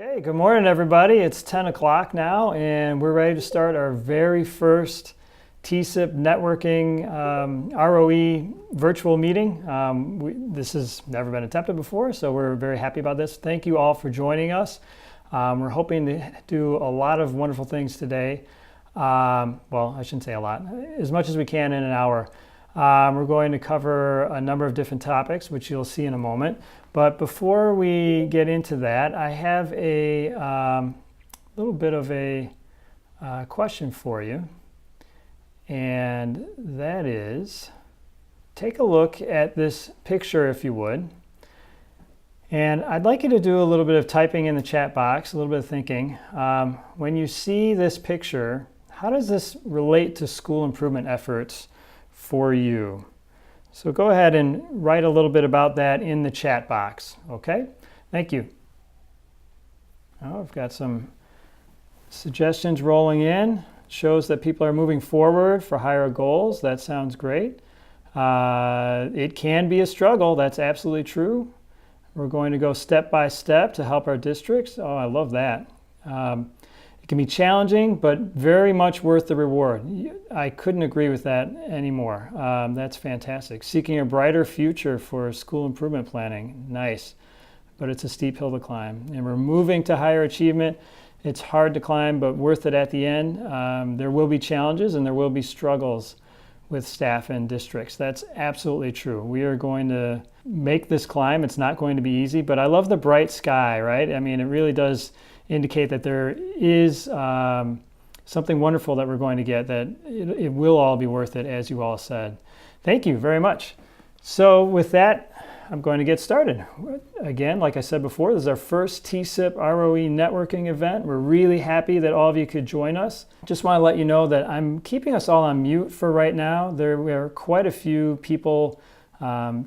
Okay, good morning everybody. It's 10 o'clock now and we're ready to start our very first TSIP networking ROE virtual meeting. This has never been attempted before, so we're very happy about this. Thank you all for joining us. We're hoping to do a lot of wonderful things today. Well, I shouldn't say a lot, as much as we can in an hour. We're going to cover a number of different topics, which you'll see in a moment. But before we get into that, I have a little bit of a question for you. And that is, take a look at this picture if you would. And I'd like you to do a little bit of typing in the chat box, a little bit of thinking. When you see this picture, how does this relate to school improvement efforts for you? So go ahead and write a little bit about that in the chat box, okay? Thank you. Oh, I've got some suggestions rolling in. Shows that people are moving forward for higher goals. That sounds great. It can be a struggle. That's absolutely true. We're going to go step by step to help our districts. Oh, I love that. It can be challenging, but very much worth the reward. I couldn't agree with that anymore. That's fantastic. Seeking a brighter future for school improvement planning. Nice. But it's a steep hill to climb. And we're moving to higher achievement. It's hard to climb, but worth it at the end. There will be challenges and there will be struggles with staff and districts. That's absolutely true. We are going to make this climb. It's not going to be easy, but I love the bright sky, right? I mean, it really does indicate that there is something wonderful that we're going to get, that it will all be worth it, as you all said. Thank you very much. So with that, I'm going to get started. Again, like I said before, this is our first TSIP ROE networking event. We're really happy that all of you could join us. Just want to let you know that I'm keeping us all on mute for right now. There are quite a few people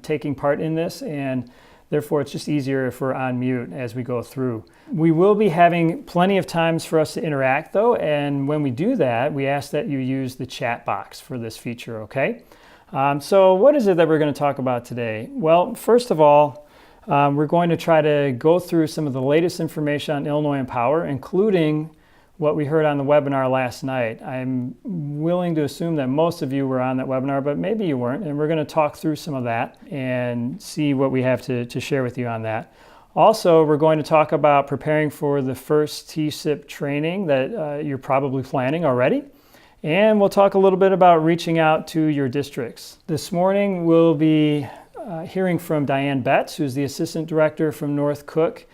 taking part in this, and therefore it's just easier if we're on mute as we go through. We will be having plenty of times for us to interact though, and when we do that, we ask that you use the chat box for this feature, okay? So what is it that we're going to talk about today? Well, first of all, we're going to try to go through some of the latest information on Illinois Empower, including what we heard on the webinar last night. I'm willing to assume that most of you were on that webinar, but maybe you weren't, and we're going to talk through some of that and see what we have to share with you on that. Also, we're going to talk about preparing for the first TSIP training that you're probably planning already. And we'll talk a little bit about reaching out to your districts. This morning, we'll be hearing from Diane Betts, who's the Assistant Director from North Cook,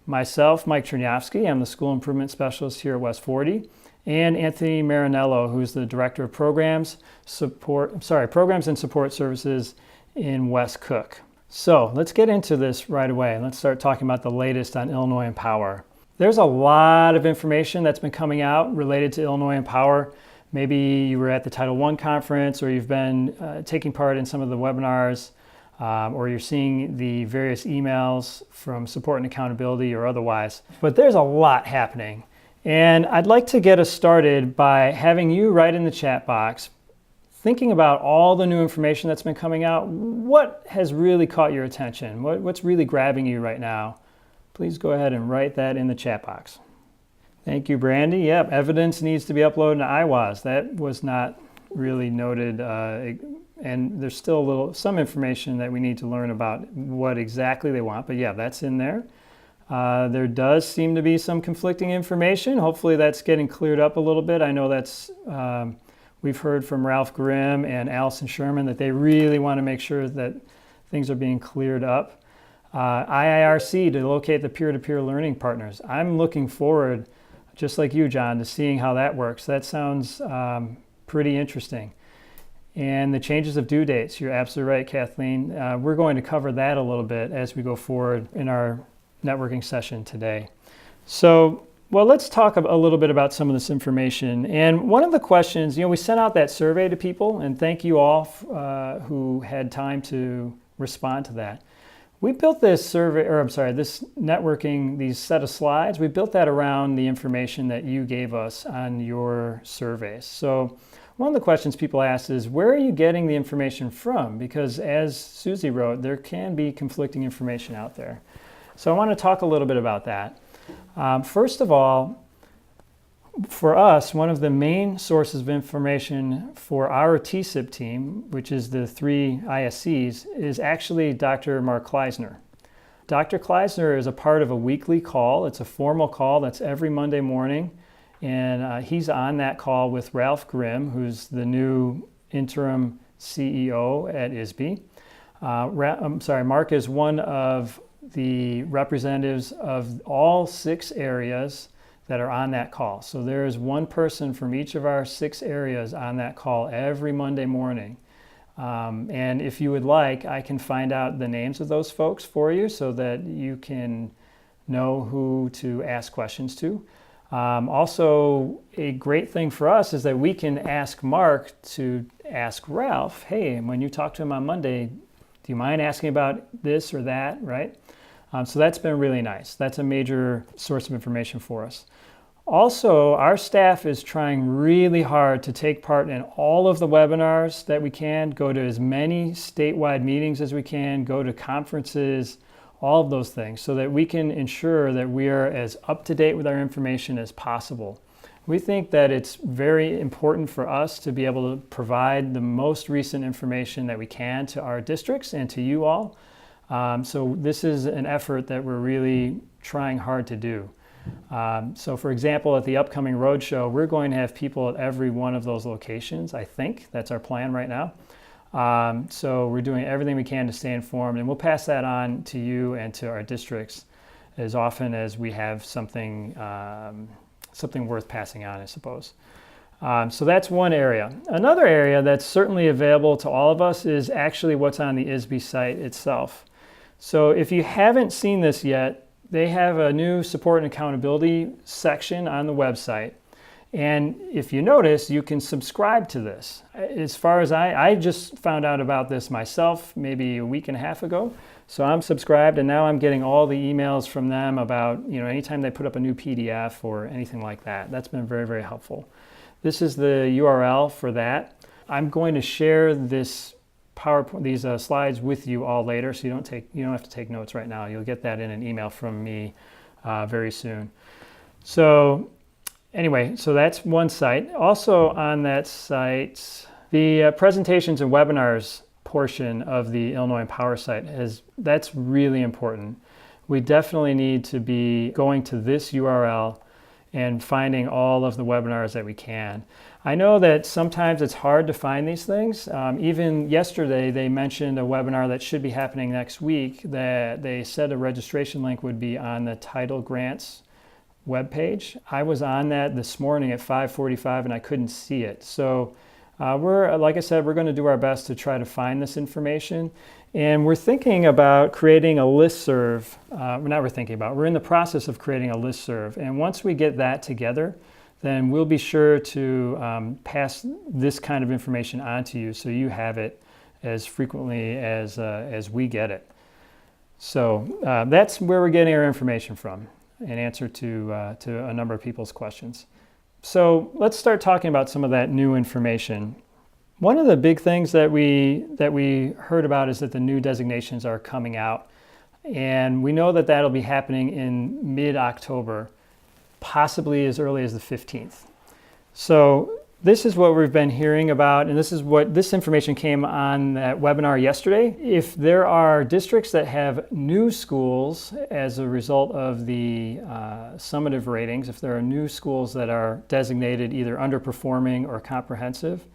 myself, Mike Chernyavsky, I'm the School Improvement Specialist here at West 40, and Anthony Marinello, who's the Director of Programs and Support Services in West Cook. So let's get into this right away. Let's start talking about the latest on Illinois Empower. There's a lot of information that's been coming out related to Illinois Empower. Maybe you were at the Title I conference, or you've been taking part in some of the webinars, or you're seeing the various emails from Support and Accountability or otherwise. But there's a lot happening. And I'd like to get us started by having you write in the chat box, thinking about all the new information that's been coming out. What has really caught your attention? What's really grabbing you right now? Please go ahead and write that in the chat box. Thank you, Brandy. Yep, evidence needs to be uploaded to IWAS. That was not really noted, and there's still some information that we need to learn about what exactly they want, but yeah, that's in there. There does seem to be some conflicting information. Hopefully that's getting cleared up a little bit. I know that's, we've heard from Ralph Grimm and Allison Sherman that they really want to make sure that things are being cleared up. IIRC to locate the peer-to-peer learning partners. I'm looking forward, just like you, John, to seeing how that works. That sounds pretty interesting. And the changes of due dates, you're absolutely right, Kathleen. We're going to cover that a little bit as we go forward in our networking session today. So, well, let's talk a little bit about some of this information. And one of the questions, we sent out that survey to people, and thank you all who had time to respond to that. We built this this networking, these set of slides, we built that around the information that you gave us on your surveys. So one of the questions people ask is, where are you getting the information from? Because as Susie wrote, there can be conflicting information out there. So I want to talk a little bit about that. First of all, for us, one of the main sources of information for our TSIP team, which is the 3 ISCs, is actually Dr. Mark Kleisner. Dr. Kleisner is a part of a weekly call. It's a formal call that's every Monday morning, and he's on that call with Ralph Grimm, who's the new interim CEO at ISB. Mark is one of the representatives of all 6 areas that are on that call. So there is one person from each of our 6 areas on that call every Monday morning. And if you would like, I can find out the names of those folks for you so that you can know who to ask questions to. Also, a great thing for us is that we can ask Mark to ask Ralph, hey, when you talk to him on Monday, do you mind asking about this or that, right? So that's been really nice. That's a major source of information for us. Also, our staff is trying really hard to take part in all of the webinars that we can, go to as many statewide meetings as we can, go to conferences, all of those things, so that we can ensure that we are as up to date with our information as possible. We think that it's very important for us to be able to provide the most recent information that we can to our districts and to you all. So this is an effort that we're really trying hard to do. So for example, at the upcoming roadshow, we're going to have people at every one of those locations, I think. That's our plan right now. So we're doing everything we can to stay informed, and we'll pass that on to you and to our districts as often as we have something worth passing on, I suppose. So that's one area. Another area that's certainly available to all of us is actually what's on the ISB site itself. So if you haven't seen this yet, they have a new support and accountability section on the website. And if you notice, you can subscribe to this. As far as I just found out about this myself maybe a week and a half ago. So I'm subscribed, and now I'm getting all the emails from them about, anytime they put up a new PDF or anything like that. That's been very, very helpful. This is the URL for that. I'm going to share this PowerPoint, these slides with you all later, so you don't have to take notes right now. You'll get that in an email from me very soon. So anyway, so that's one site. Also on that site, the presentations and webinars portion of the Illinois Empower site that's really important. We definitely need to be going to this URL and finding all of the webinars that we can. I know that sometimes it's hard to find these things. Even yesterday, they mentioned a webinar that should be happening next week that they said a registration link would be on the Title Grants webpage. I was on that this morning at 5:45 and I couldn't see it. So like I said, we're going to do our best to try to find this information. And we're thinking about creating a listserv. We're in the process of creating a listserv. And once we get that together, then we'll be sure to pass this kind of information on to you so you have it as frequently as we get it. So that's where we're getting our information from in answer to a number of people's questions. So let's start talking about some of that new information. One of the big things that we heard about is that the new designations are coming out, and we know that that'll be happening in mid-October, possibly as early as the 15th. So this is what we've been hearing about, and this information came on that webinar yesterday. If there are districts that have new schools as a result of the summative ratings, if there are new schools that are designated either underperforming or comprehensive,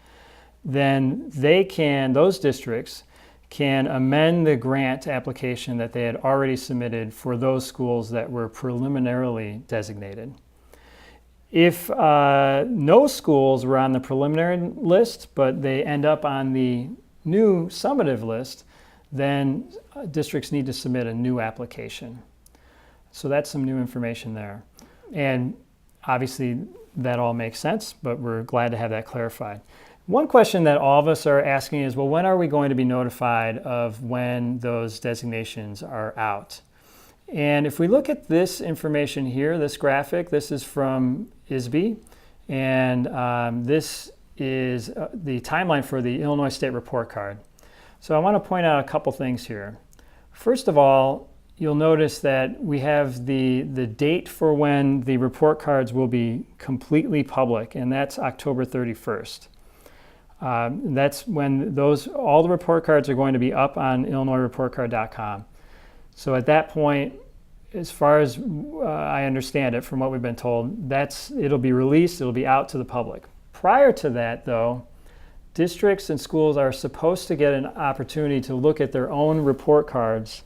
then those districts can amend the grant application that they had already submitted for those schools that were preliminarily designated. If no schools were on the preliminary list, but they end up on the new summative list, then districts need to submit a new application. So that's some new information there. And obviously that all makes sense, but we're glad to have that clarified. One question that all of us are asking is, well, when are we going to be notified of when those designations are out? And if we look at this information here, this graphic, this is from ISB, and this is the timeline for the Illinois State Report Card. So I want to point out a couple things here. First of all, you'll notice that we have the date for when the report cards will be completely public, and that's October 31st. That's when all the report cards are going to be up on IllinoisReportCard.com. So at that point, as far as I understand it from what we've been told, it'll be released, it'll be out to the public. Prior to that, though, districts and schools are supposed to get an opportunity to look at their own report cards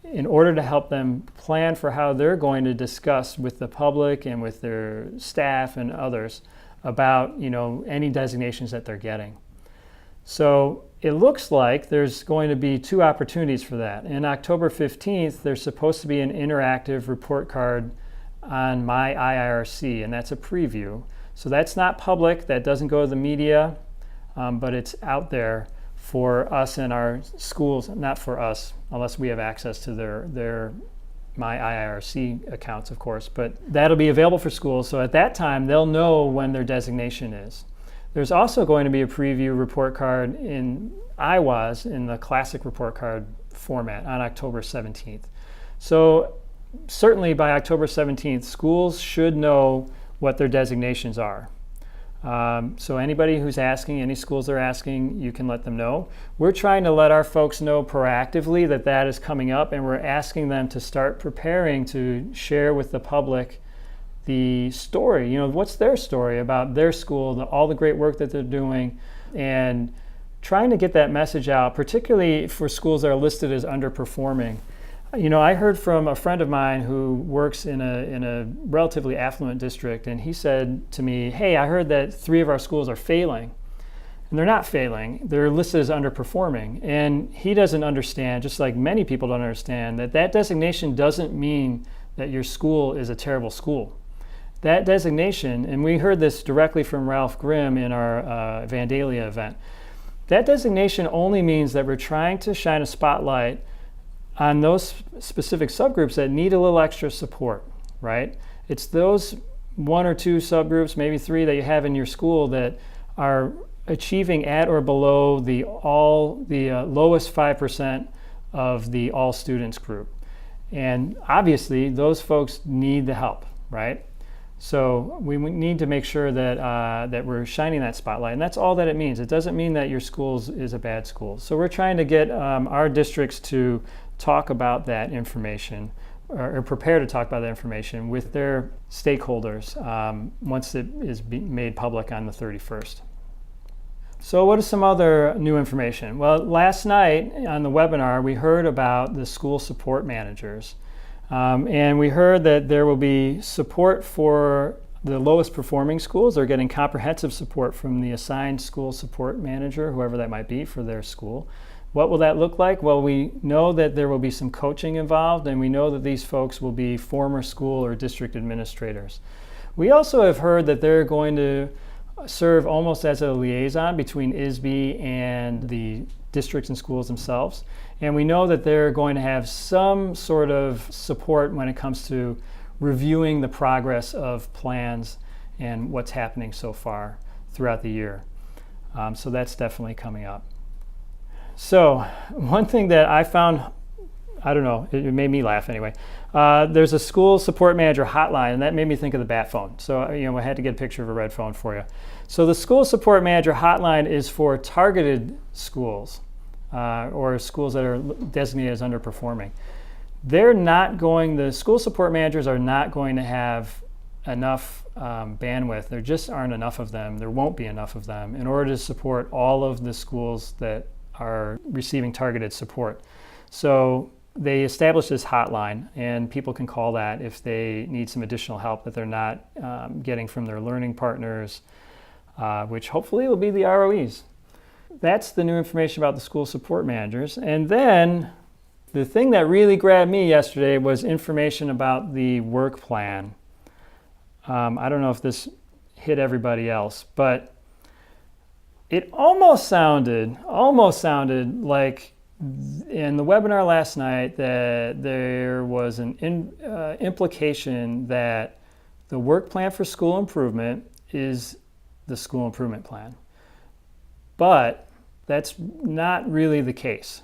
in order to help them plan for how they're going to discuss with the public and with their staff and others about, any designations that they're getting. So it looks like there's going to be two opportunities for that. In October 15th, there's supposed to be an interactive report card on My IIRC, and that's a preview. So that's not public, that doesn't go to the media, but it's out there for us and our schools, not for us, unless we have access to their My IIRC accounts, of course, but that'll be available for schools. So at that time, they'll know when their designation is. There's also going to be a preview report card in IWAS in the classic report card format on October 17th. So certainly by October 17th, schools should know what their designations are. So anybody who's asking, any schools that are asking, you can let them know. We're trying to let our folks know proactively that is coming up, and we're asking them to start preparing to share with the public the story. What's their story about their school, all the great work that they're doing, and trying to get that message out, particularly for schools that are listed as underperforming. I heard from a friend of mine who works in a relatively affluent district, and he said to me, hey, I heard that 3 of our schools are failing. And they're not failing, they're listed as underperforming. And he doesn't understand, just like many people don't understand, that designation doesn't mean that your school is a terrible school. That designation, and we heard this directly from Ralph Grimm in our Vandalia event, that designation only means that we're trying to shine a spotlight on those specific subgroups that need a little extra support, right? It's those 1 or 2 subgroups, maybe 3 that you have in your school that are achieving at or below the lowest 5% of the all students group. And obviously those folks need the help, right? So we need to make sure that we're shining that spotlight, and that's all that it means. It doesn't mean that your school is a bad school. So we're trying to get our districts to talk about that information, or prepare to talk about that information with their stakeholders once it is made public on the 31st. So what is some other new information? Well, last night on the webinar, we heard about the school support managers. And we heard that there will be support for the lowest performing schools. They're getting comprehensive support from the assigned school support manager, whoever that might be for their school. What will that look like? Well, we know that there will be some coaching involved, and we know that these folks will be former school or district administrators. We also have heard that they're going to serve almost as a liaison between ISB and the districts and schools themselves. And we know that they're going to have some sort of support when it comes to reviewing the progress of plans and what's happening so far throughout the year. So that's definitely coming up. So one thing that I found, I don't know, it made me laugh anyway. There's a school support manager hotline, and that made me think of the bat phone. So I had to get a picture of a red phone for you. So the school support manager hotline is for targeted schools or schools that are designated as underperforming. The school support managers are not going to have enough bandwidth. There just aren't enough of them. There won't be enough of them in order to support all of the schools that are receiving targeted support. So they established this hotline, and people can call that if they need some additional help that they're not getting from their learning partners, which hopefully will be the ROEs. That's the new information about the school support managers. And then the thing that really grabbed me yesterday was information about the work plan. I don't know if this hit everybody else, but it almost sounded like in the webinar last night that there was an implication that the work plan for school improvement is the school improvement plan. But that's not really the case.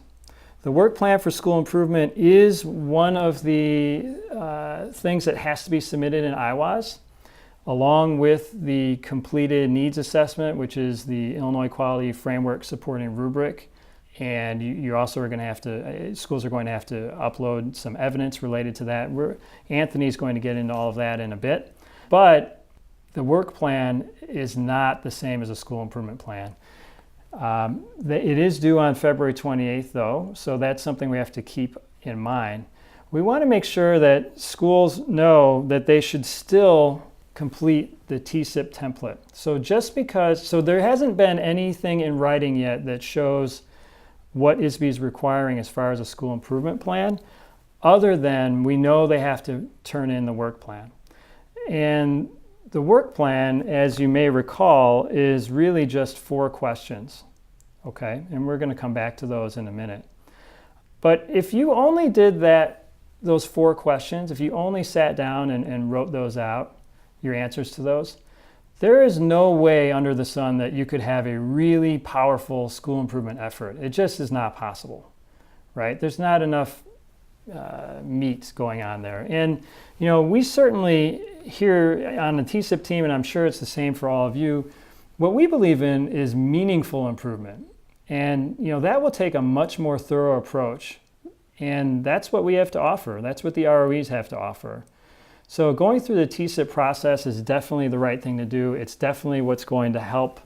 The work plan for school improvement is one of the things that has to be submitted in IWAS, along with the completed needs assessment, which is the Illinois Quality Framework Supporting Rubric. And you also are going to have to, schools are going to have to upload some evidence related to that. Anthony's going to get into all of that in a bit. But the work plan is not the same as a school improvement plan. It is due on February 28th, though, so that's something we have to keep in mind. We want to make sure that schools know that they should still complete the TSIP template. So there hasn't been anything in writing yet that shows what ISB is requiring as far as a school improvement plan, other than we know they have to turn in the work plan. And the work plan, as you may recall, is really just 4 questions, okay? And we're going to come back to those in a minute. But if you only did those 4 questions, if you only sat down and wrote those out, your answers to those, there is no way under the sun that you could have a really powerful school improvement effort. It just is not possible, right? There's not enough meat going on there. And, we certainly here on the TSIP team, and I'm sure it's the same for all of you, what we believe in is meaningful improvement. And, that will take a much more thorough approach. And that's what we have to offer. That's what the ROEs have to offer. So going through the TSIP process is definitely the right thing to do. It's definitely what's going to help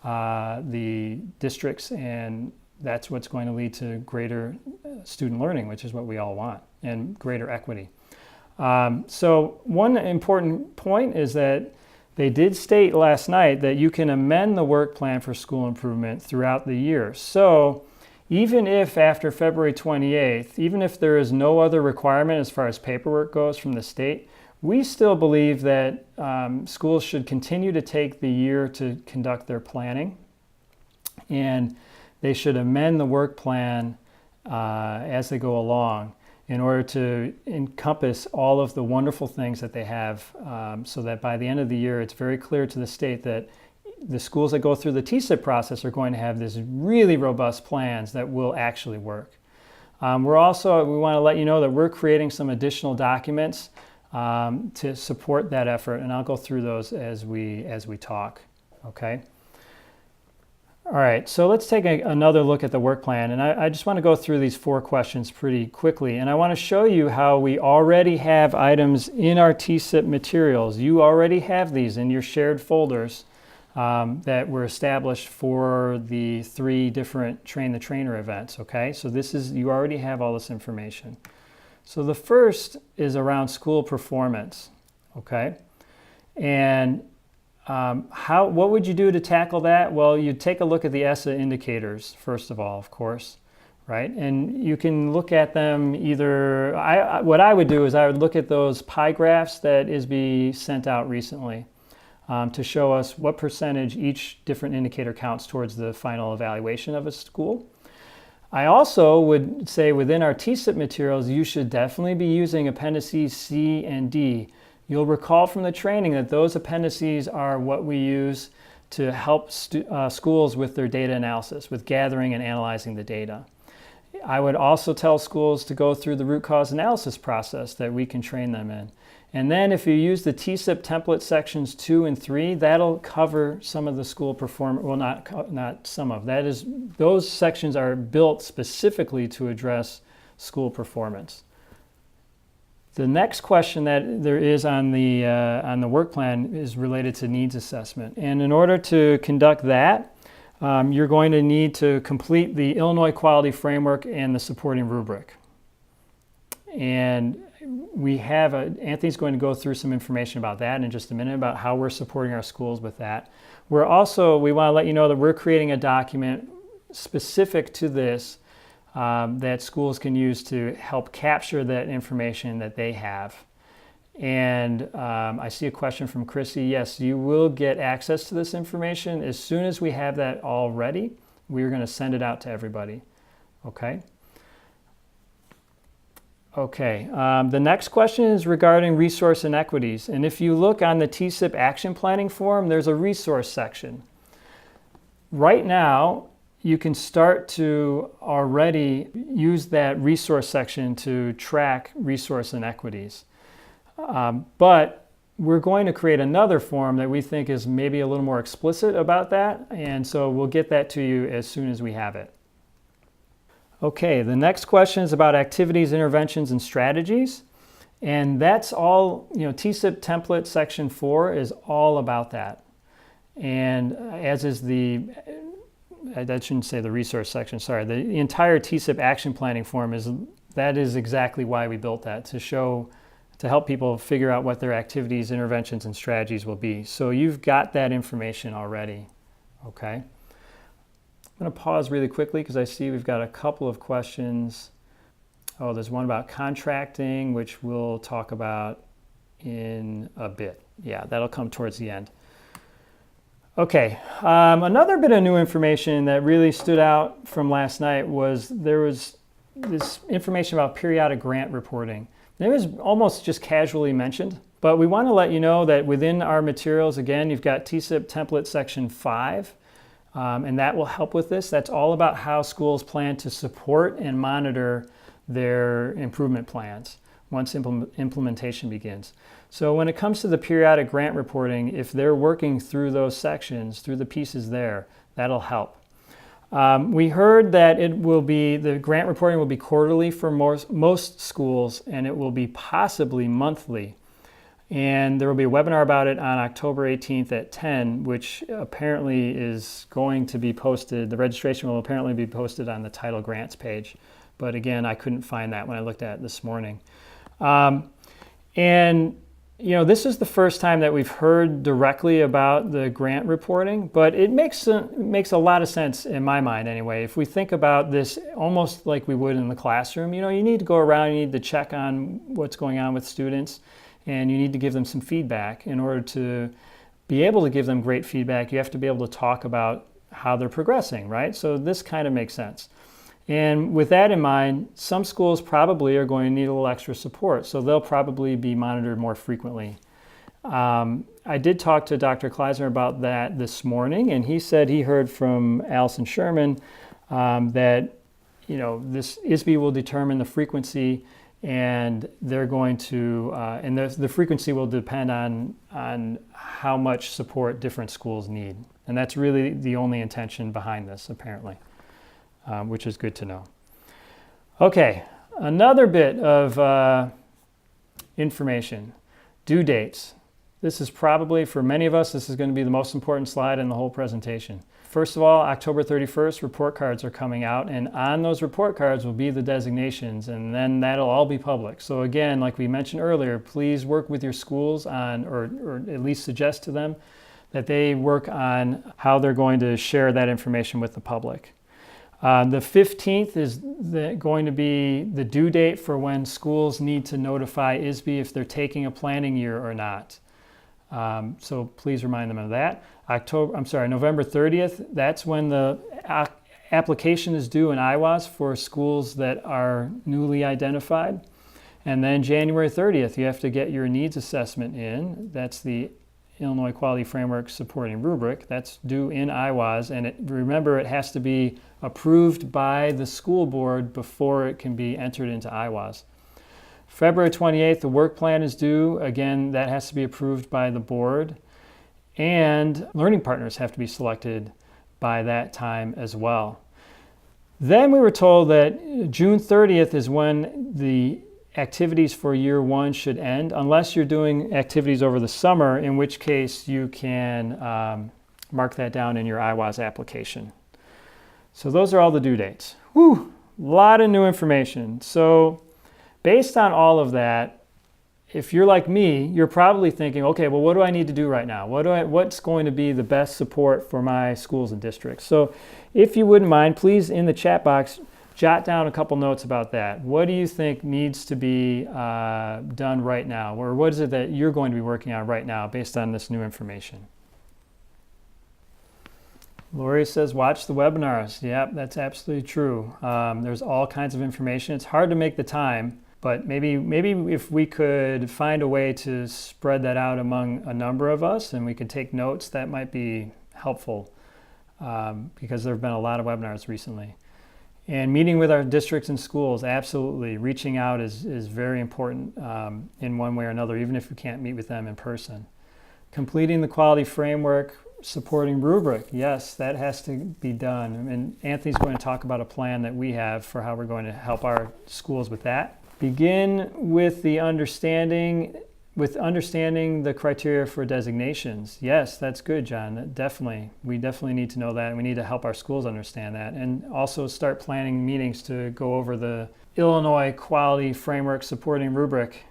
the districts, and that's what's going to lead to greater student learning, which is what we all want, and greater equity. So one important point is that they did state last night that you can amend the work plan for school improvement throughout the year. So even if after February 28th, even if there is no other requirement as far as paperwork goes from the state, we still believe that schools should continue to take the year to conduct their planning, and they should amend the work plan as they go along in order to encompass all of the wonderful things that they have, so that by the end of the year, it's very clear to the state that the schools that go through the TSIP process are going to have these really robust plans that will actually work. We want to let you know that we're creating some additional documents to support that effort, and I'll go through those as we talk, okay? All right, so let's take another look at the work plan, and I just want to go through these 4 questions pretty quickly, and I want to show you how we already have items in our TSIP materials. You already have these in your shared folders that were established for the 3 different Train the Trainer events, okay? So you already have all this information. So the first is around school performance, okay? And what would you do to tackle that? Well, you'd take a look at the ESSA indicators, first of all, of course, right? And you can look at them either, what I would do is I would look at those pie graphs that ISB sent out recently to show us what percentage each different indicator counts towards the final evaluation of a school. I also would say within our TSIP materials, you should definitely be using appendices C and D. You'll recall from the training that those appendices are what we use to help schools with their data analysis, with gathering and analyzing the data. I would also tell schools to go through the root cause analysis process that we can train them in. And then if you use the TSIP template sections 2 and 3, that'll cover some of the school performance, well, not some of, those sections are built specifically to address school performance. The next question that there is on the work plan is related to needs assessment. And in order to conduct that, you're going to need to complete the Illinois Quality Framework and the supporting rubric. And Anthony's going to go through some information about that in just a minute, about how we're supporting our schools with that. We want to let you know that we're creating a document specific to this that schools can use to help capture that information that they have. And I see a question from Chrissy. Yes, you will get access to this information. As soon as we have that all ready, we're going to send it out to everybody. Okay? Okay, the next question is regarding resource inequities. And if you look on the TSIP action planning form, there's a resource section. Right now, you can start to already use that resource section to track resource inequities. But we're going to create another form that we think is maybe a little more explicit about that, and so we'll get that to you as soon as we have it. Okay, the next question is about activities, interventions, and strategies. And that's all, TSIP template section 4 is all about that. And as is I shouldn't say the resource section, sorry, the entire TSIP action planning form is exactly why we built that, to help people figure out what their activities, interventions, and strategies will be. So you've got that information already, okay? I'm going to pause really quickly because I see we've got a couple of questions. Oh, there's one about contracting, which we'll talk about in a bit. Yeah, that'll come towards the end. Okay, another bit of new information that really stood out from last night was there was this information about periodic grant reporting. It was almost just casually mentioned, but we want to let you know that within our materials, again, you've got TSIP template section 5, and that will help with this. That's all about how schools plan to support and monitor their improvement plans once implementation begins. So when it comes to the periodic grant reporting, if they're working through those sections, through the pieces there, that'll help. We heard that the grant reporting will be quarterly for most schools, and it will be possibly monthly. And there will be a webinar about it on October 18th at 10, which apparently is going to be posted. The registration will apparently be posted on the Title Grants page. But again, I couldn't find that when I looked at it this morning. This is the first time that we've heard directly about the grant reporting, but it makes a lot of sense in my mind anyway. If we think about this almost like we would in the classroom, you need to go around, you need to check on what's going on with students, and you need to give them some feedback. In order to be able to give them great feedback, you have to be able to talk about how they're progressing, right? So this kind of makes sense. And with that in mind, some schools probably are going to need a little extra support, so they'll probably be monitored more frequently. I did talk to Dr. Kleisner about that this morning, and he said he heard from Allison Sherman that this ISB will determine the frequency, and they're going to, and the frequency will depend on how much support different schools need, and that's really the only intention behind this, apparently. Which is good to know. Okay, another bit of information. Due dates. This is probably, for many of us, this is going to be the most important slide in the whole presentation. First of all, October 31st, report cards are coming out, and on those report cards will be the designations, and then that'll all be public. So again, like we mentioned earlier, please work with your schools on, or at least suggest to them, that they work on how they're going to share that information with the public. The 15th is going to be the due date for when schools need to notify ISB if they're taking a planning year or not. So please remind them of that. November 30th, that's when the application is due in IWAS for schools that are newly identified. And then January 30th, you have to get your needs assessment in. That's the Illinois Quality Framework Supporting Rubric. That's due in IWAS, and remember, it has to be approved by the school board before it can be entered into IWAS. February 28th, the work plan is due. Again, that has to be approved by the board, and learning partners have to be selected by that time as well. Then we were told that June 30th is when the activities for year 1 should end, unless you're doing activities over the summer, in which case you can mark that down in your IWAS application. So those are all the due dates. Whew, a lot of new information. So based on all of that, if you're like me, you're probably thinking, okay, well, what do I need to do right now? What's going to be the best support for my schools and districts? So if you wouldn't mind, please, in the chat box, jot down a couple notes about that. What do you think needs to be done right now? Or what is it that you're going to be working on right now based on this new information? Lori says, watch the webinars. Yep, that's absolutely true. There's all kinds of information. It's hard to make the time, but maybe if we could find a way to spread that out among a number of us and we could take notes, that might be helpful. because there have been a lot of webinars recently. And meeting with our districts and schools, absolutely. Reaching out is very important in one way or another, even if we can't meet with them in person. Completing the quality framework, supporting rubric. Yes, that has to be done. And Anthony's going to talk about a plan that we have for how we're going to help our schools with that. Begin with the understanding the criteria for designations. Yes, that's good, John. We definitely need to know that, and we need to help our schools understand that, and also start planning meetings to go over the Illinois Quality Framework supporting rubric.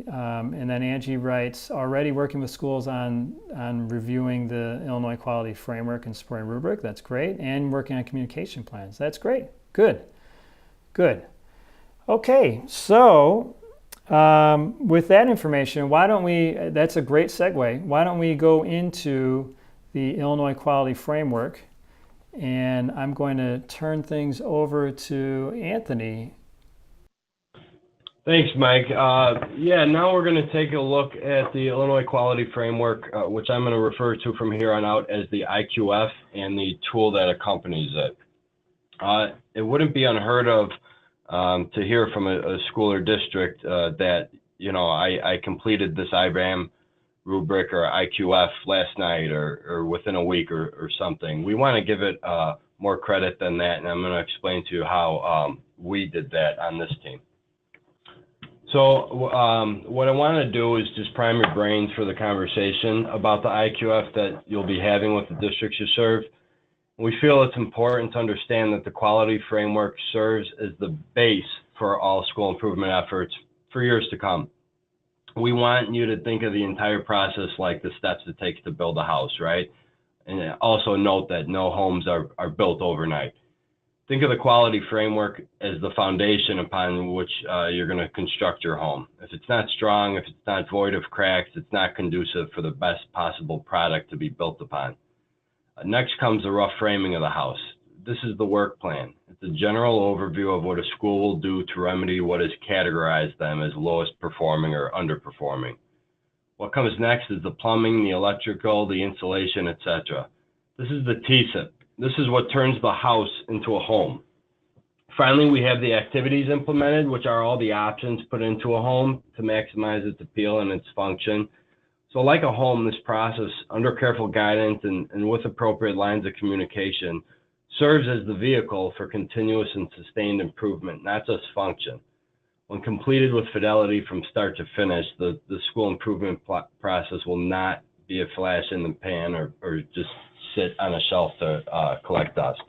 And then Angie writes, already working with schools on reviewing the Illinois Quality Framework and supporting rubric. That's great. And working on communication plans. That's great. Good. Okay, so with that information, that's a great segue. Why don't we go into the Illinois Quality Framework, and I'm going to turn things over to Anthony. Thanks, Mike. Now we're going to take a look at the Illinois Quality Framework, which I'm going to refer to from here on out as the IQF and the tool that accompanies it. It wouldn't be unheard of to hear from a school or district that, I completed this IBAM rubric or IQF last night or within a week or something. We want to give it more credit than that, and I'm going to explain to you how we did that on this team. So what I want to do is just prime your brains for the conversation about the IQF that you'll be having with the districts you serve. We feel it's important to understand that the quality framework serves as the base for all school improvement efforts for years to come. We want you to think of the entire process like the steps it takes to build a house, right? And also note that no homes are built overnight. Think of the quality framework as the foundation upon which you're going to construct your home. If it's not strong, if it's not void of cracks, it's not conducive for the best possible product to be built upon. Next comes the rough framing of the house. This is the work plan. It's a general overview of what a school will do to remedy what is categorized them as lowest performing or underperforming. What comes next is the plumbing, the electrical, the insulation, etc. This is the TSIP. This is what turns the house into a home. Finally, we have the activities implemented, which are all the options put into a home to maximize its appeal and its function. So like a home, this process, under careful guidance and with appropriate lines of communication, serves as the vehicle for continuous and sustained improvement, not just function. When completed with fidelity from start to finish, the school improvement process will not be a flash in the pan or just sit on a shelf to collect dust.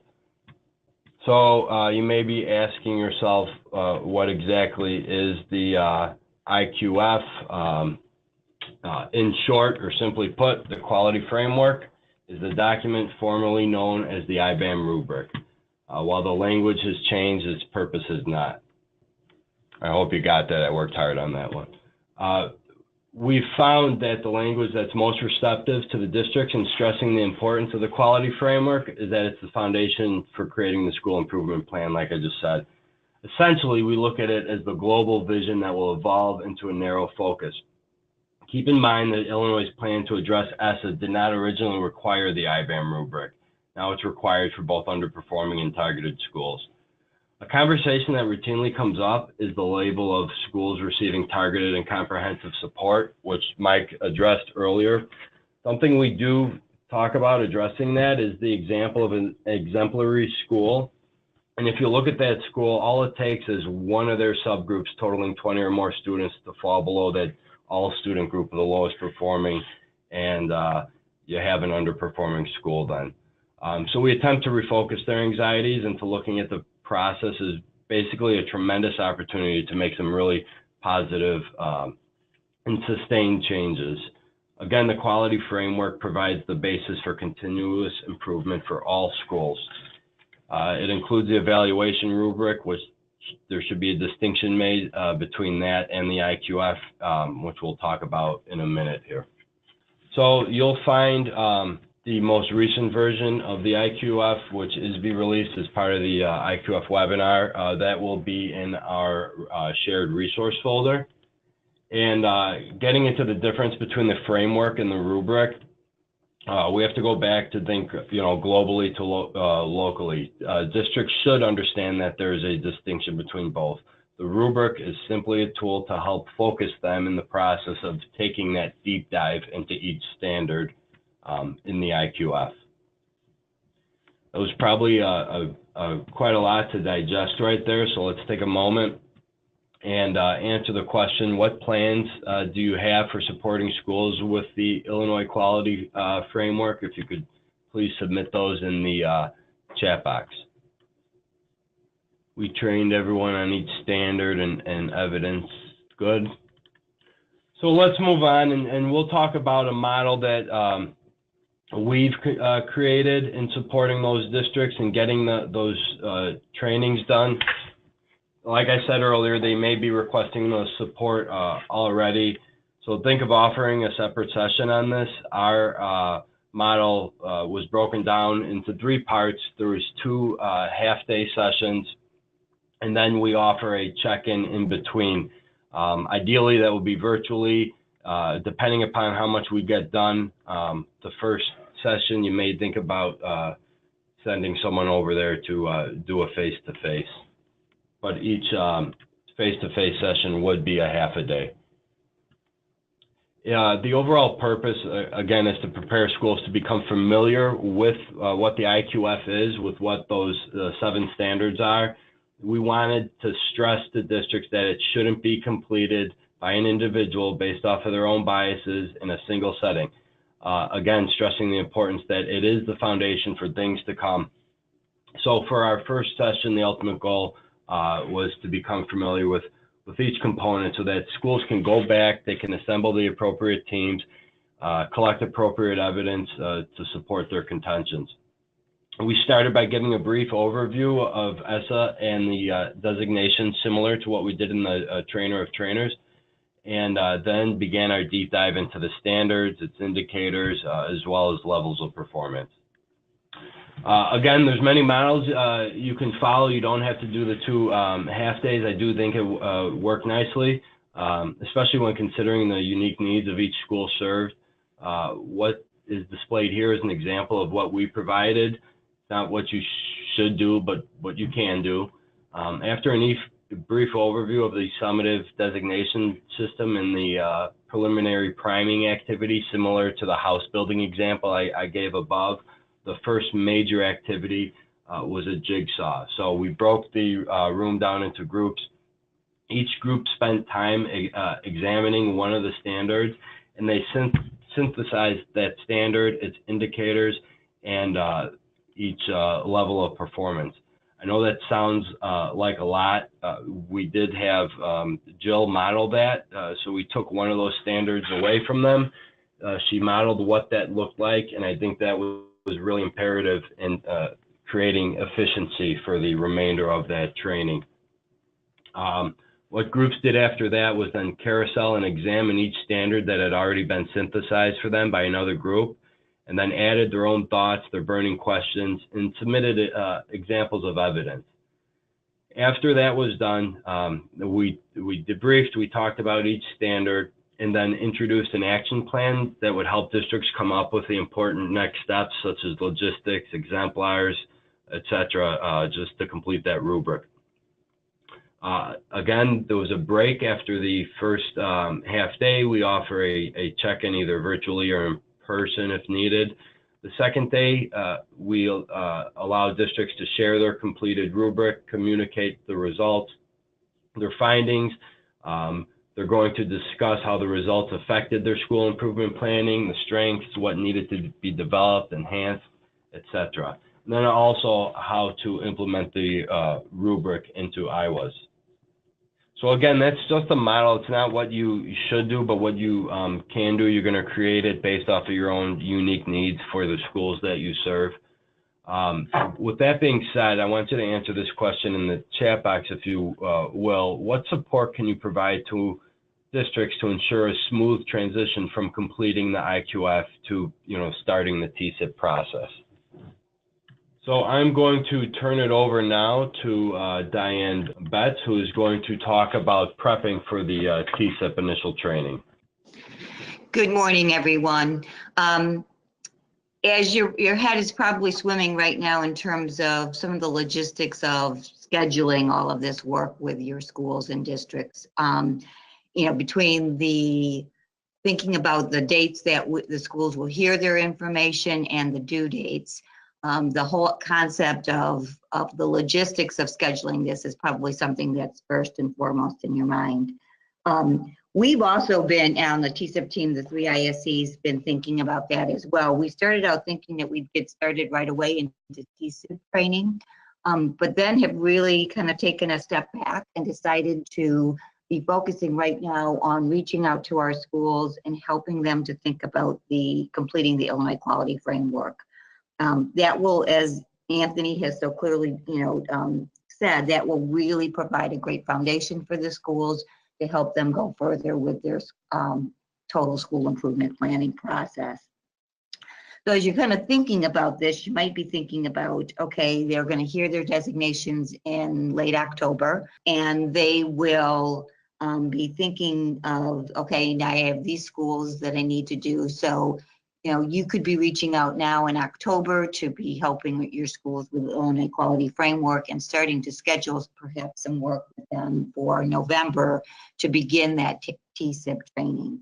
So you may be asking yourself, what exactly is the IQF? In short, or simply put, the quality framework is the document formerly known as the IBAM rubric. While the language has changed, its purpose has not. I hope you got that. I worked hard on that one. We found that the language that's most receptive to the districts in stressing the importance of the quality framework is that it's the foundation for creating the school improvement plan, like I just said. Essentially, we look at it as the global vision that will evolve into a narrow focus. Keep in mind that Illinois' plan to address ESSA did not originally require the IBAM rubric. Now it's required for both underperforming and targeted schools. A conversation that routinely comes up is the label of schools receiving targeted and comprehensive support, which Mike addressed earlier. Something we do talk about addressing that is the example of an exemplary school. And if you look at that school, all it takes is one of their subgroups totaling 20 or more students to fall below that all student group of the lowest performing, and you have an underperforming school then. So we attempt to refocus their anxieties into looking at the process is basically a tremendous opportunity to make some really positive and sustained changes. Again, the quality framework provides the basis for continuous improvement for all schools. It includes the evaluation rubric, which there should be a distinction made between that and the IQF, which we'll talk about in a minute here. So you'll find the most recent version of the IQF, which is be released as part of the IQF webinar. That will be in our shared resource folder. And getting into the difference between the framework and the rubric, We have to go back to think, globally to locally. Districts should understand that there is a distinction between both. The rubric is simply a tool to help focus them in the process of taking that deep dive into each standard in the IQF. It was probably quite a lot to digest right there, so let's take a moment and answer the question, what plans do you have for supporting schools with the Illinois Quality Framework? If you could please submit those in the chat box. We trained everyone on each standard and evidence. Good. So let's move on, and we'll talk about a model that we've created in supporting those districts and getting those trainings done. Like I said earlier, they may be requesting the support already. So think of offering a separate session on this. Our model was broken down into 3 parts. There was 2 half-day sessions, and then we offer a check-in in between. Ideally, that would be virtually, depending upon how much we get done. The first session, you may think about sending someone over there to do a face-to-face. But each face-to-face session would be a half a day. The overall purpose, again, is to prepare schools to become familiar with what the IQF is, with what those 7 standards are. We wanted to stress to districts that it shouldn't be completed by an individual based off of their own biases in a single setting. Again, stressing the importance that it is the foundation for things to come. So for our first session, the ultimate goal was to become familiar with each component so that schools can go back, they can assemble the appropriate teams, collect appropriate evidence to support their contentions. We started by giving a brief overview of ESSA and the designation similar to what we did in the trainer of trainers, and then began our deep dive into the standards, its indicators, as well as levels of performance. Again, there's many models you can follow. You don't have to do the 2 half days. I do think it worked nicely, especially when considering the unique needs of each school served. What is displayed here is an example of what we provided. It's not what you should do, but what you can do. After a brief overview of the summative designation system and the preliminary priming activity, similar to the house building example I gave above, the first major activity was a jigsaw. So we broke the room down into groups. Each group spent time examining one of the standards, and they synthesized that standard, its indicators, and each level of performance. I know that sounds like a lot. We did have Jill model that, so we took one of those standards away from them. She modeled what that looked like, and I think that was really imperative in creating efficiency for the remainder of that training. What groups did after that was then carousel and examine each standard that had already been synthesized for them by another group, and then added their own thoughts, their burning questions, and submitted examples of evidence. After that was done, we debriefed, we talked about each standard, and then introduced an action plan that would help districts come up with the important next steps, such as logistics, exemplars, etc., just to complete that rubric. Again, there was a break after the first half day. We offer a check-in either virtually or in person if needed. The second day, we allow districts to share their completed rubric, communicate the results, their findings. They're going to discuss how the results affected their school improvement planning, the strengths, what needed to be developed, enhanced, etc. And then also how to implement the rubric into IWAS. So again, that's just a model. It's not what you should do, but what you can do. You're going to create it based off of your own unique needs for the schools that you serve. With that being said, I want you to answer this question in the chat box, if you will. What support can you provide to districts to ensure a smooth transition from completing the IQF to, starting the TSIP process? So I'm going to turn it over now to Diane Betts, who is going to talk about prepping for the TSIP initial training. Good morning, everyone. as your head is probably swimming right now in terms of some of the logistics of scheduling all of this work with your schools and districts, you know, between the thinking about the dates that the schools will hear their information and the due dates, the whole concept of the logistics of scheduling this is probably something that's first and foremost in your mind. We've also been on the TSIP team, the 3 ISCs, been thinking about that as well. We started out thinking that we'd get started right away into TSIP training, but then have really kind of taken a step back and decided to be focusing right now on reaching out to our schools and helping them to think about completing the Illinois Quality Framework. That will, as Anthony has so clearly, said, that will really provide a great foundation for the schools to help them go further with their total school improvement planning process. So as you're kind of thinking about this, you might be thinking about, okay, they're going to hear their designations in late October, and they will be thinking of, okay, now I have these schools that I need to do. So, you could be reaching out now in October to be helping your schools with the Illinois Quality Framework and starting to schedule perhaps some work with them for November to begin that TSIP training.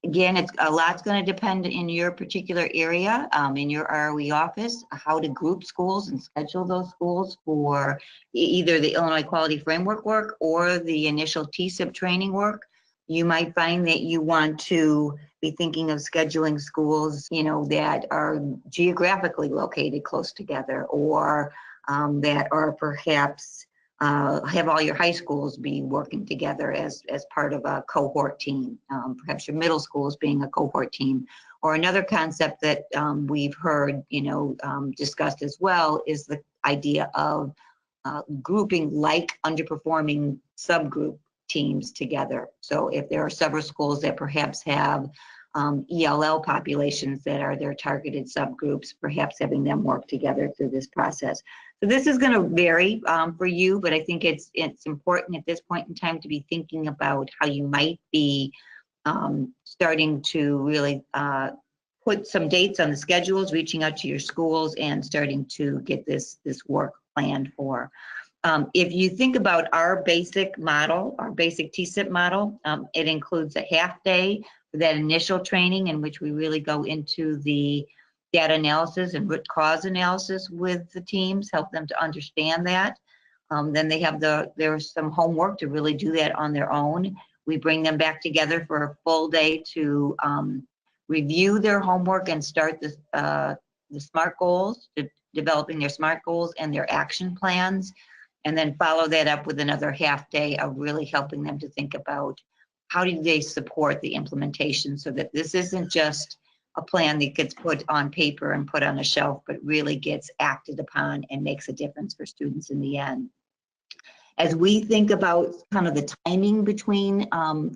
Again, a lot's going to depend in your particular area, in your ROE office, how to group schools and schedule those schools for either the Illinois Quality Framework work or the initial TSIP training work. You might find that you want to be thinking of scheduling schools, that are geographically located close together, or that are perhaps have all your high schools be working together as part of a cohort team. Perhaps your middle schools being a cohort team. Or another concept that we've heard, discussed as well is the idea of grouping like underperforming subgroup teams together. So if there are several schools that perhaps have ELL populations that are their targeted subgroups, perhaps having them work together through this process. So this is going to vary for you, but I think it's important at this point in time to be thinking about how you might be starting to really put some dates on the schedules, reaching out to your schools, and starting to get this work planned for. If you think about our basic model, our basic TSIP model, it includes a half day for that initial training in which we really go into the data analysis and root cause analysis with the teams, help them to understand that. Then they have there's some homework to really do that on their own. We bring them back together for a full day to review their homework and start the SMART goals, developing their SMART goals and their action plans, and then follow that up with another half day of really helping them to think about how do they support the implementation so that this isn't just a plan that gets put on paper and put on a shelf, but really gets acted upon and makes a difference for students in the end. As we think about kind of the timing between,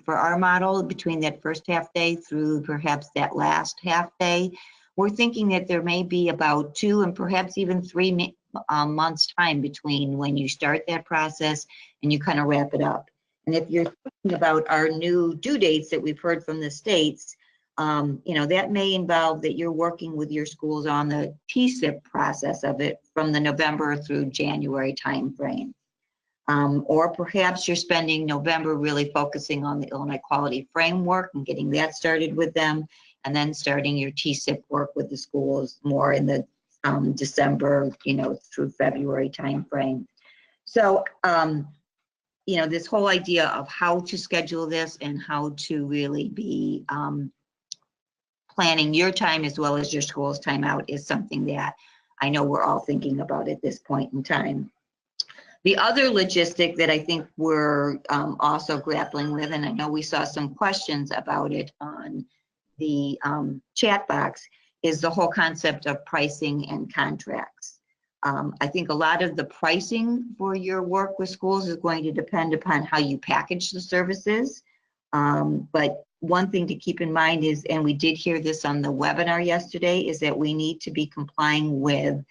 for our model, between that first half day through perhaps that last half day, we're thinking that there may be about 2 and perhaps even 3 months time between when you start that process and you kind of wrap it up. And if you're thinking about our new due dates that we've heard from the states, that may involve that you're working with your schools on the TSIP process of it from the November through January timeframe. Or perhaps you're spending November really focusing on the Illinois Quality Framework and getting that started with them, and then starting your TSIP work with the schools more in the December, through February timeframe. So, this whole idea of how to schedule this and how to really be planning your time as well as your school's time out is something that I know we're all thinking about at this point in time. The other logistic that I think we're also grappling with, and I know we saw some questions about it on the chat box, is the whole concept of pricing and contracts. I think a lot of the pricing for your work with schools is going to depend upon how you package the services. But one thing to keep in mind is, and we did hear this on the webinar yesterday, is that we need to be complying with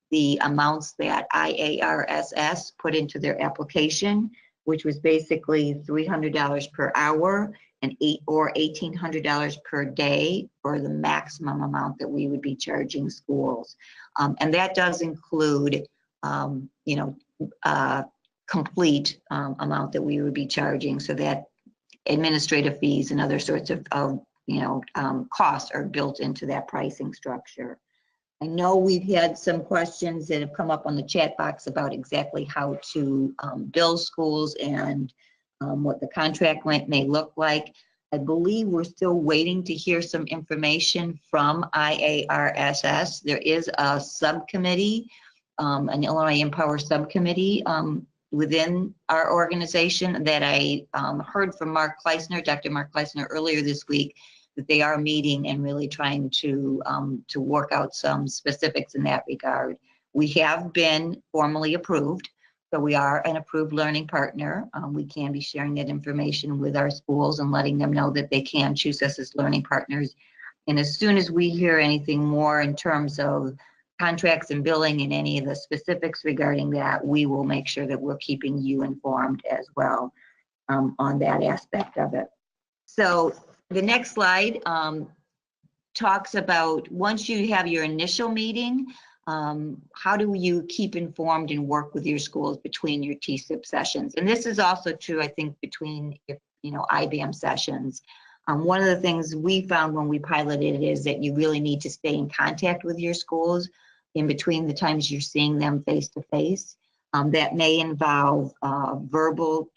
the amounts that IARSS put into their application, which was basically $300 per hour and $1,800 per day for the maximum amount that we would be charging schools. And that does include, complete amount that we would be charging, so that administrative fees and other sorts of costs are built into that pricing structure. I know we've had some questions that have come up on the chat box about exactly how to bill schools and what the contract may look like. I believe we're still waiting to hear some information from IARSS. There is a subcommittee, an Illinois Empower subcommittee within our organization that I heard from Dr. Mark Kleisner earlier this week, that they are meeting and really trying to work out some specifics in that regard. We have been formally approved, so we are an approved learning partner. We can be sharing that information with our schools and letting them know that they can choose us as learning partners. And as soon as we hear anything more in terms of contracts and billing and any of the specifics regarding that, we will make sure that we're keeping you informed as well on that aspect of it. So the next slide talks about, once you have your initial meeting, how do you keep informed and work with your schools between your TSIP sessions? And this is also true, I think, between IBAM sessions. One of the things we found when we piloted it is that you really need to stay in contact with your schools in between the times you're seeing them face to face. That may involve verbal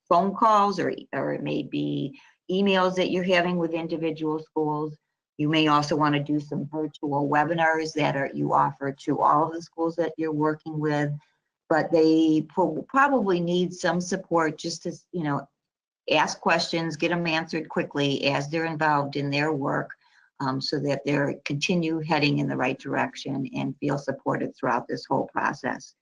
phone calls, or it may be emails that you're having with individual schools. You may also want to do some virtual webinars that you offer to all of the schools that you're working with, but they probably need some support just to, ask questions, get them answered quickly as they're involved in their work, so that they're continue heading in the right direction and feel supported throughout this whole process.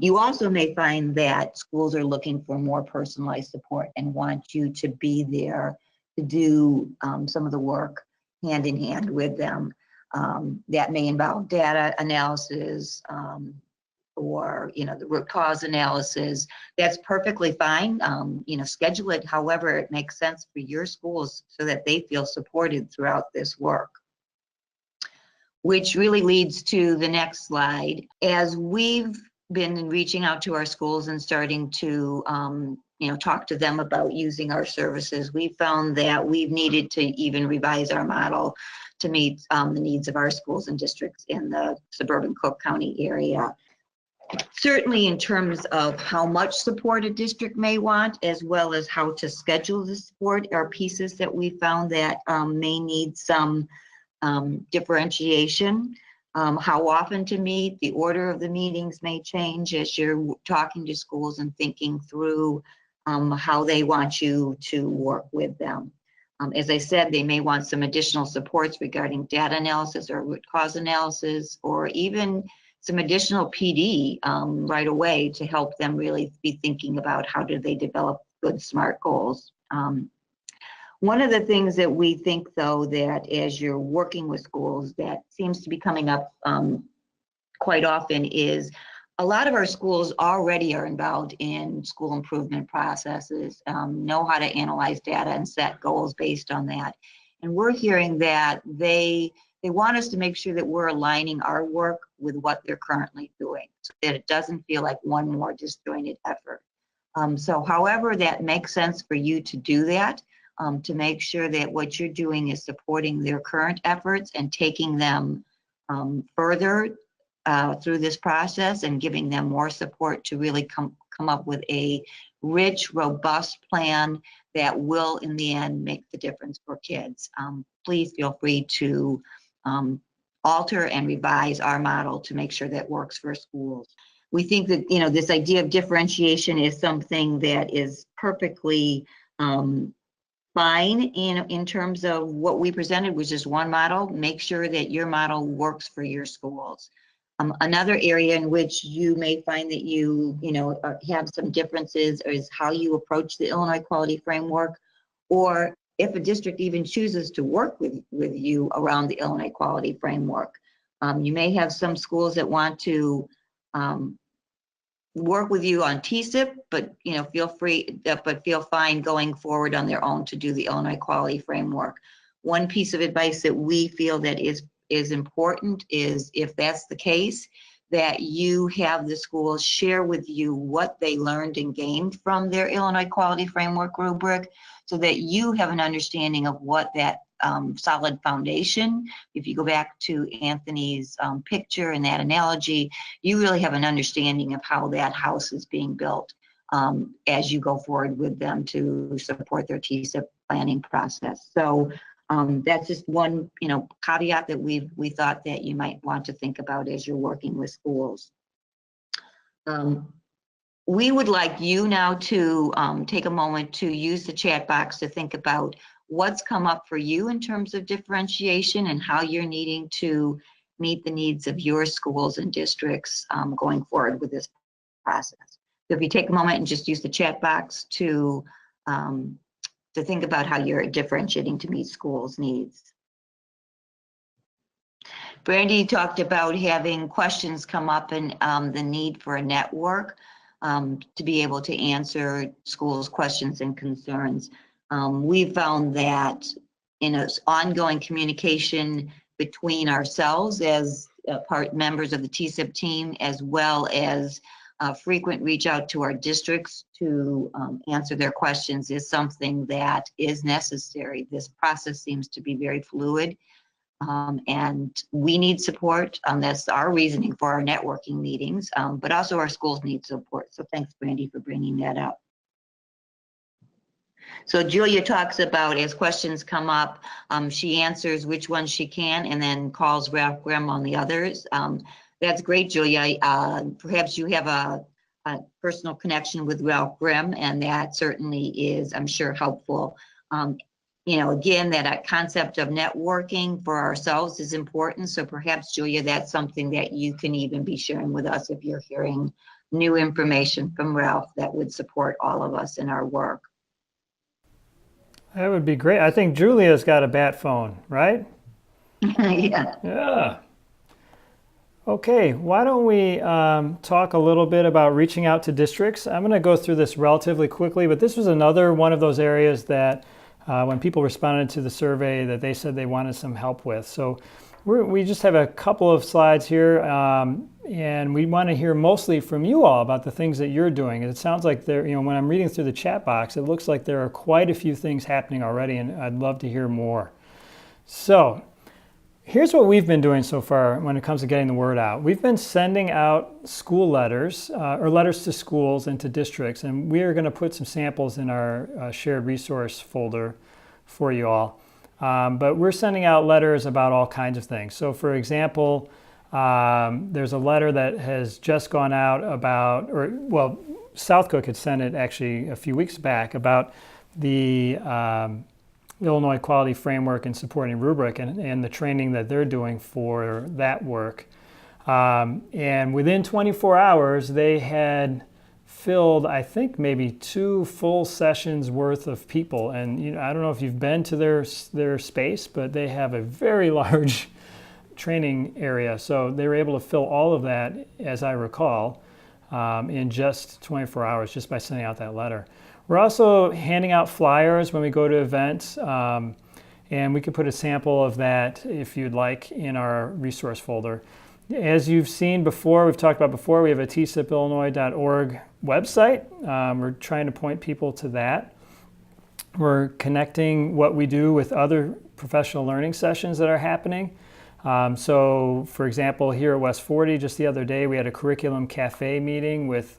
You also may find that schools are looking for more personalized support and want you to be there to do some of the work hand in hand with them. That may involve data analysis or the root cause analysis. That's perfectly fine. Schedule it however it makes sense for your schools so that they feel supported throughout this work. Which really leads to the next slide. As we've been reaching out to our schools and starting to talk to them about using our services, we found that we've needed to even revise our model to meet the needs of our schools and districts in the suburban Cook County area. Certainly in terms of how much support a district may want, as well as how to schedule the support, are pieces that we found that may need some differentiation. How often to meet, the order of the meetings may change as you're talking to schools and thinking through how they want you to work with them. As I said, they may want some additional supports regarding data analysis or root cause analysis, or even some additional PD right away to help them really be thinking about how do they develop good SMART goals. One of the things that we think, though, that as you're working with schools that seems to be coming up quite often is a lot of our schools already are involved in school improvement processes, know how to analyze data and set goals based on that. And we're hearing that they want us to make sure that we're aligning our work with what they're currently doing, so that it doesn't feel like one more disjointed effort. So however that makes sense for you to do that, to make sure that what you're doing is supporting their current efforts and taking them further through this process and giving them more support to really come up with a rich, robust plan that will, in the end, make the difference for kids. Please feel free to alter and revise our model to make sure that works for schools. We think that this idea of differentiation is something that is perfectly fine in terms of what we presented was just one model. Make sure that your model works for your schools. Another area in which you may find that you have some differences is how you approach the Illinois Quality Framework, or if a district even chooses to work with you around the Illinois Quality Framework. You may have some schools that want to work with you on TSIP, but feel fine going forward on their own to do the Illinois Quality Framework. One piece of advice that we feel that is important is, if that's the case, that you have the schools share with you what they learned and gained from their Illinois Quality Framework rubric, so that you have an understanding of what that solid foundation, if you go back to Anthony's picture and that analogy, you really have an understanding of how that house is being built as you go forward with them to support their TSIP planning process. So that's just one, caveat that we thought that you might want to think about as you're working with schools. We would like you now to take a moment to use the chat box to think about what's come up for you in terms of differentiation and how you're needing to meet the needs of your schools and districts going forward with this process. So if you take a moment and just use the chat box to think about how you're differentiating to meet schools' needs. Brandy talked about having questions come up and the need for a network to be able to answer schools' questions and concerns. We found that in an ongoing communication between ourselves as members of the TSIP team, as well as frequent reach out to our districts to answer their questions, is something that is necessary. This process seems to be very fluid, and we need support. That's our reasoning for our networking meetings, but also our schools need support. So thanks, Brandy, for bringing that up. So Julia talks about, as questions come up, she answers which ones she can and then calls Ralph Grimm on the others. That's great, Julia. Perhaps you have a personal connection with Ralph Grimm, and that certainly is, I'm sure, helpful. Again, that concept of networking for ourselves is important. So perhaps, Julia, that's something that you can even be sharing with us if you're hearing new information from Ralph that would support all of us in our work. That would be great. I think Julia's got a bat phone, right? Yeah. Yeah. Okay, why don't we talk a little bit about reaching out to districts. I'm going to go through this relatively quickly, but this was another one of those areas that when people responded to the survey that they said they wanted some help with. So we just have a couple of slides here, and we want to hear mostly from you all about the things that you're doing. And it sounds like there, when I'm reading through the chat box, it looks like there are quite a few things happening already, and I'd love to hear more. So here's what we've been doing so far when it comes to getting the word out. We've been sending out school letters or letters to schools and to districts, and we are going to put some samples in our shared resource folder for you all. But we're sending out letters about all kinds of things. So for example, there's a letter that has just gone out about, South Cook had sent it actually a few weeks back about the Illinois Quality Framework and supporting rubric and the training that they're doing for that work. And within 24 hours, they had filled, I think, maybe 2 full sessions worth of people. And I don't know if you've been to their space, but they have a very large training area. So they were able to fill all of that, as I recall, in just 24 hours just by sending out that letter. We're also handing out flyers when we go to events, and we could put a sample of that, if you'd like, in our resource folder. As you've seen before, we've talked about before, we have a tsipillinois.org website. We're trying to point people to that. We're connecting what we do with other professional learning sessions that are happening. So, for example, here at West 40, just the other day, we had a curriculum cafe meeting with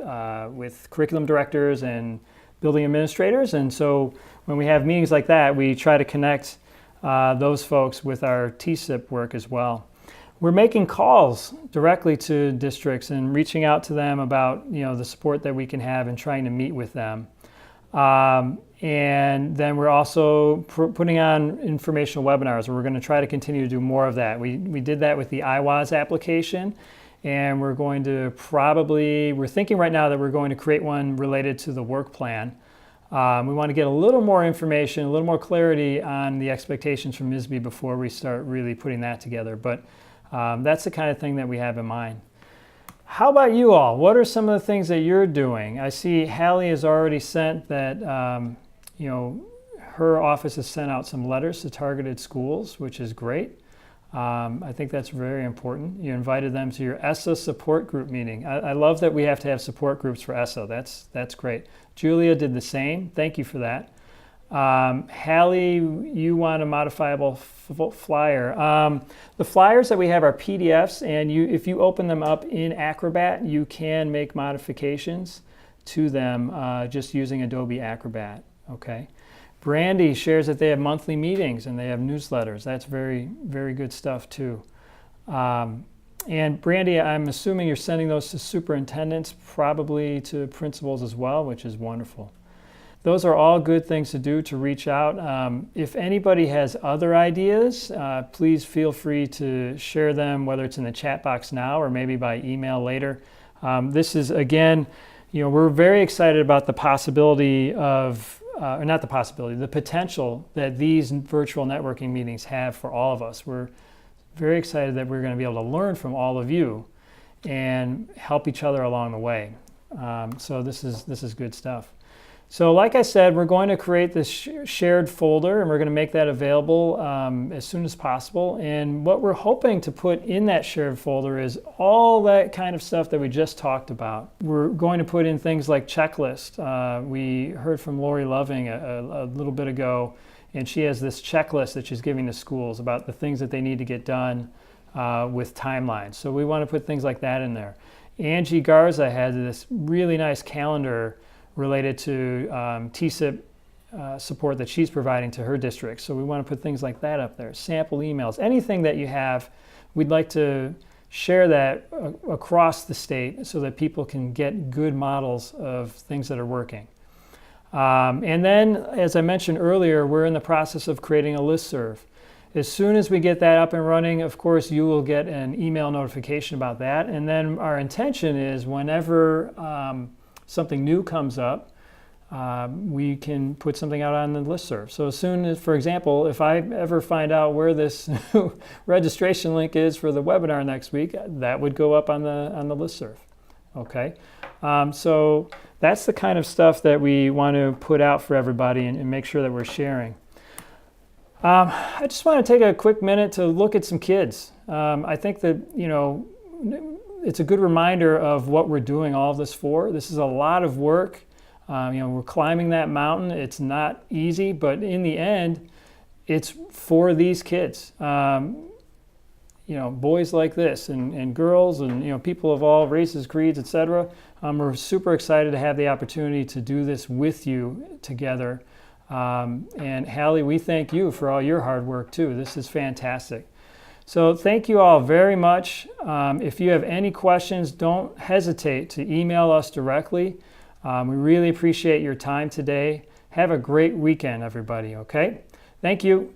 curriculum directors and building administrators. And so when we have meetings like that, we try to connect those folks with our TSIP work as well. We're making calls directly to districts and reaching out to them about the support that we can have and trying to meet with them. And then we're also putting on informational webinars. We're going to try to continue to do more of that. We did that with the IWAS application, and we're going to we're thinking right now that we're going to create one related to the work plan. We want to get a little more information, a little more clarity on the expectations from ISB before we start really putting that together. But that's the kind of thing that we have in mind. How about you all? What are some of the things that you're doing? I see Hallie has already sent that, her office has sent out some letters to targeted schools, which is great. I think that's very important. You invited them to your ESSA support group meeting. I love that we have to have support groups for ESSA. That's great. Julia did the same. Thank you for that. Hallie, you want a modifiable flyer. The flyers that we have are PDFs, and if you open them up in Acrobat, you can make modifications to them just using Adobe Acrobat. Okay. Brandy shares that they have monthly meetings and they have newsletters. That's very, very good stuff too. And Brandy, I'm assuming you're sending those to superintendents, probably to principals as well, which is wonderful. Those are all good things to do to reach out. If anybody has other ideas, please feel free to share them, whether it's in the chat box now or maybe by email later. This is, again, we're very excited about the possibility of, the potential that these virtual networking meetings have for all of us. We're very excited that we're going to be able to learn from all of you and help each other along the way. So this is good stuff. So like I said, we're going to create this shared folder and we're going to make that available as soon as possible. And what we're hoping to put in that shared folder is all that kind of stuff that we just talked about. We're going to put in things like checklist. We heard from Lori Loving a little bit ago, and she has this checklist that she's giving to schools about the things that they need to get done with timelines. So we want to put things like that in there. Angie Garza had this really nice calendar related to TSIP support that she's providing to her district. So we want to put things like that up there. Sample emails, anything that you have, we'd like to share that across the state so that people can get good models of things that are working. And then, as I mentioned earlier, we're in the process of creating a listserv. As soon as we get that up and running, of course, you will get an email notification about that. And then our intention is whenever something new comes up, we can put something out on the listserv. So as soon as, for example, if I ever find out where this registration link is for the webinar next week, that would go up on the listserv. Okay, so that's the kind of stuff that we want to put out for everybody and make sure that we're sharing. I just want to take a quick minute to look at some kids. I think that, it's a good reminder of what we're doing all of this for. This is a lot of work. We're climbing that mountain. It's not easy, but in the end, it's for these kids. Boys like this and girls and, people of all races, creeds, etc. We're super excited to have the opportunity to do this with you together. And Hallie, we thank you for all your hard work too. This is fantastic. So thank you all very much. If you have any questions, don't hesitate to email us directly. We really appreciate your time today. Have a great weekend, everybody, okay? Thank you.